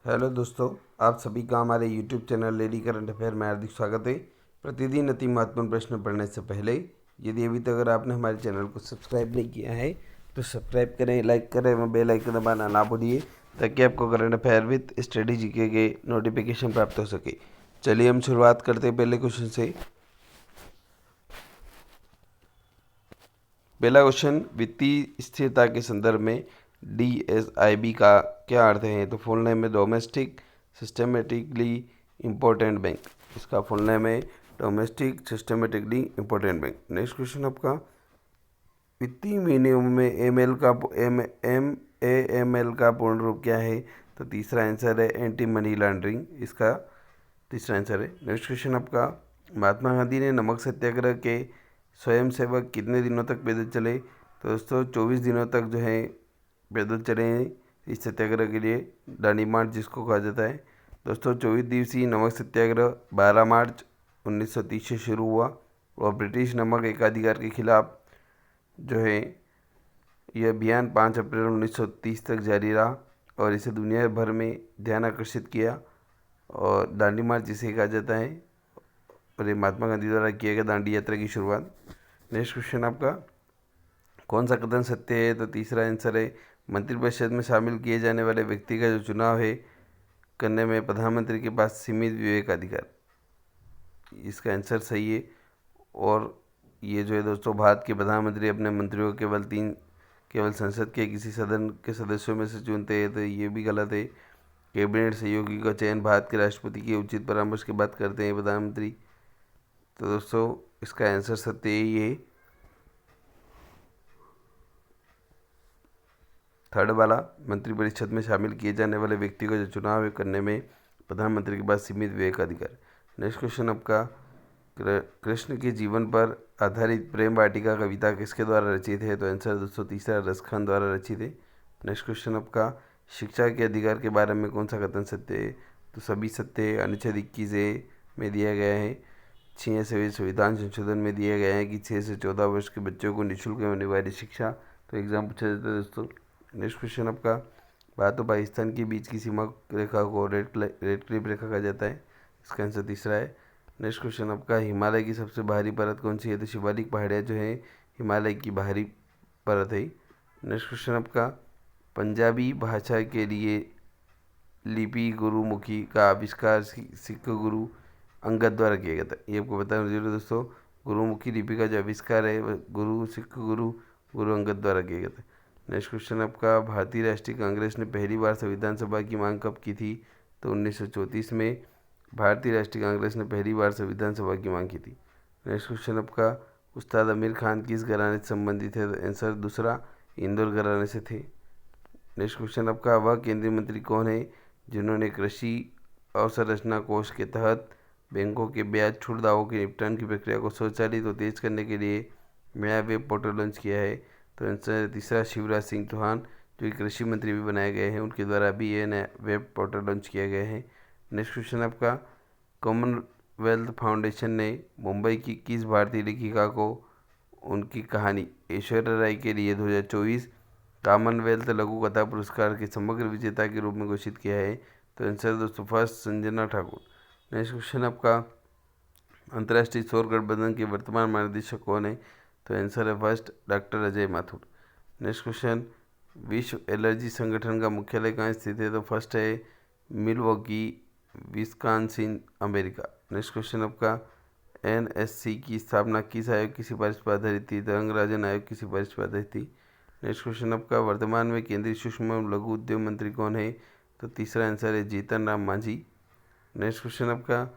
Hello दोस्तों, आप सभी का हमारे YouTube channel lady current affair में हार्दिक स्वागत है। प्रतिदिन अति महत्वपूर्ण प्रश्न पढ़ने से पहले यदि अभी तक अगर आपने हमारे चैनल को सब्सक्राइब नहीं किया है तो सब्सक्राइब करें, लाइक करें एवं बेल आइकन दबाना ना भूलिए ताकि आपको current affair with study GK के नोटिफिकेशन प्राप्त हो सके। चलिए हम शुरुआत करते हैं पहले क्वेश्चन से। पहला क्वेश्चन, वित्तीय स्थिरता के संदर्भ में DSIB का क्या अर्थ है? तो फुल नेम है डोमेस्टिक सिस्टमेटिकली इम्पोर्टेंट बैंक। इसका फुल नेम है domestic systematically important bank. Next question आपका, वित्तीय विनियमन में AML का पूर्ण रूप क्या है? तो तीसरा आंसर है एंटी मनी लॉन्ड्रिंग, इसका तीसरा आंसर है। नेक्स्ट क्वेश्चन आपका, महात्मा गांधी ने नमक सत्याग्रह के स्वयंसेवक कितने दिनों तक पैदल चले? तो दोस्तों 24 दिनों तक जो है पैदल चले हैं इस सत्याग्रह के लिए, दांडी मार्च जिसको कहा जाता है। दोस्तों 24 दिवसीय नमक सत्याग्रह 12 मार्च 1930 से शुरू हुआ और ब्रिटिश नमक एकाधिकार के खिलाफ जो है यह अभियान 5 अप्रैल 1930 तक जारी रहा और इसे दुनिया भर में ध्यान आकर्षित किया और दांडी मार्च जिसे कहा जाता है और ये महात्मा गांधी द्वारा किया गया दांडी यात्रा की शुरुआत। नेक्स्ट क्वेश्चन आपका, कौन सा कथन सत्य है? तो तीसरा आंसर है मंत्रिपरिषद में शामिल किए जाने वाले व्यक्ति का जो चुनाव है करने में प्रधानमंत्री के पास सीमित विवेकाधिकार, इसका आंसर सही है। और ये जो है दोस्तों, भारत के प्रधानमंत्री अपने मंत्रियों को केवल संसद के किसी सदन के सदस्यों में से चुनते हैं, तो ये भी गलत है। कैबिनेट सहयोगी का चयन भारत के राष्ट्रपति के उचित परामर्श के बाद करते हैं प्रधानमंत्री। तो दोस्तों इसका आंसर सत्य यही है, थर्ड वाला, मंत्रिपरिषद में शामिल किए जाने वाले व्यक्ति का जो चुनाव करने में प्रधानमंत्री के पास सीमित विवेकाधिकार। नेक्स्ट क्वेश्चन आपका, कृष्ण के जीवन पर आधारित प्रेम वाटिका कविता किसके द्वारा रचित है? तो आंसर दोस्तों तीसरा रसखान द्वारा रचित है। नेक्स्ट क्वेश्चन आपका, शिक्षा के अधिकार के बारे में कौन सा कथन सत्य है? तो सभी सत्य है। अनुच्छेद 21A में दिया गया है, 6वें संविधान संशोधन में दिया गया है कि 6 से 14 वर्ष के बच्चों को निःशुल्क एवं अनिवार्य शिक्षा। तो एग्जाम पूछा जाता है दोस्तों। नेक्स्ट क्वेश्चन आपका, भारत और पाकिस्तान के बीच की सीमा रेखा को रेड क्लिफ रेखा कहा जाता है, इसका आंसर तीसरा है। नेक्स्ट क्वेश्चन आपका, हिमालय की सबसे बाहरी परत कौन सी है? तो शिवालिक पहाड़ियाँ जो है हिमालय की बाहरी परत है। नेक्स्ट क्वेश्चन आपका, पंजाबी भाषा के लिए लिपि गुरुमुखी का आविष्कार सिख गुरु अंगद द्वारा किया गया था, ये आपको बताना जरूरी है दोस्तों। गुरुमुखी लिपि का जो आविष्कार है वह सिख गुरु अंगद द्वारा किया गया था। नेक्स्ट क्वेश्चन आपका, भारतीय राष्ट्रीय कांग्रेस ने पहली बार संविधान सभा की मांग कब की थी? तो 1934 में भारतीय राष्ट्रीय कांग्रेस ने पहली बार संविधान सभा की मांग की थी। नेक्स्ट क्वेश्चन आपका, उस्ताद आमिर खान किस घराने से संबंधित है? तो आंसर दूसरा, इंदौर घराने से थे। नेक्स्ट क्वेश्चन आपका, वह केंद्रीय मंत्री कौन है जिन्होंने कृषि अवसंरचना कोष के तहत बैंकों के ब्याज छूट दावों के निपटान की प्रक्रिया को स्वचालित और तेज करने के लिए नया वेब पोर्टल लॉन्च किया है? तो आंसर तीसरा, शिवराज सिंह चौहान, जो कि कृषि मंत्री भी बनाए गए हैं, उनके द्वारा भी ये नया वेब पोर्टल लॉन्च किया गया है। नेक्स्ट क्वेश्चन आपका, कॉमनवेल्थ फाउंडेशन ने मुंबई की किस भारतीय लेखिका को उनकी कहानी ऐश्वर्या राय के लिए 2024 कॉमनवेल्थ लघु कथा पुरस्कार के समग्र विजेता के रूप में घोषित किया है? तो आंसर दोस्तों first, Sanjana Thakur. Next question आपका, अंतर्राष्ट्रीय सौर गठबंधन के वर्तमान महानिदेशक कौन है? तो आंसर है first, doctor Ajay Mathur. Next question, विश्व एलर्जी संगठन का मुख्यालय कहाँ स्थित है? तो फर्स्ट है Milwaukee, Wisconsin, America. Next question आपका, NSC की स्थापना किस आयोग की सिफारिश पर आधारित थी? तो रंगराजन आयोग की सिफारिश पर आधारित थी। नेक्स्ट क्वेश्चन आपका, वर्तमान में केंद्रीय सूक्ष्म एवं लघु उद्योग मंत्री कौन है? तो तीसरा आंसर है जीतन राम मांझी। नेक्स्ट क्वेश्चन आपका,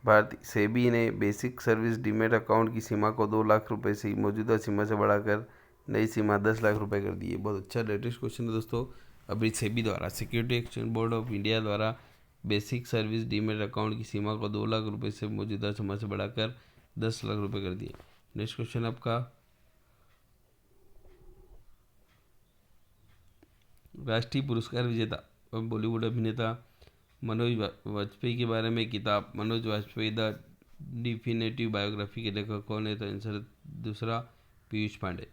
भारतीय सेबी ने बेसिक सर्विस डीमेट अकाउंट की सीमा को 2 लाख रुपए से मौजूदा सीमा से बढ़ाकर नई सीमा 10 लाख रुपए कर दी है। बहुत अच्छा लेटेस्ट क्वेश्चन है दोस्तों। अभी सेबी द्वारा, security exchange board of India द्वारा बेसिक सर्विस डीमेट अकाउंट की सीमा को 2 लाख रुपए से मौजूदा सीमा से बढ़ाकर 10 लाख रुपए कर दिए। नेक्स्ट क्वेश्चन आपका, राष्ट्रीय पुरस्कार विजेता और बॉलीवुड अभिनेता मनोज वाजपेयी के बारे में किताब Manoj Vajpayee the definitive biography के लेखक कौन है? तो आंसर दूसरा, पीयूष पांडे।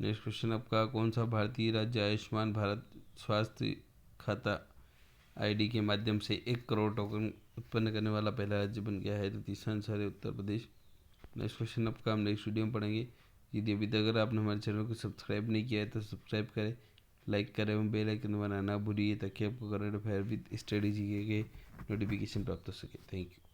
नेक्स्ट क्वेश्चन आपका, कौन सा भारतीय राज्य आयुष्मान भारत स्वास्थ्य खाता आईडी के माध्यम से 1 करोड़ टोकन उत्पन्न करने वाला पहला राज्य बन गया है। तो तीसरा आंसर है उत्तर प्रदेश। नेक्स्ट क्वेश्चन आपका हम नेक्स्ट वीडियो में पढ़ेंगे। यदि अभी तक अगर आपने हमारे चैनल को सब्सक्राइब नहीं किया है तो सब्सक्राइब करें, लाइक करें एवं बेल आइकन दबाना ना भूलिए ताकि आपको current affair with study GK के नोटिफिकेशन प्राप्त हो सके। Thank you.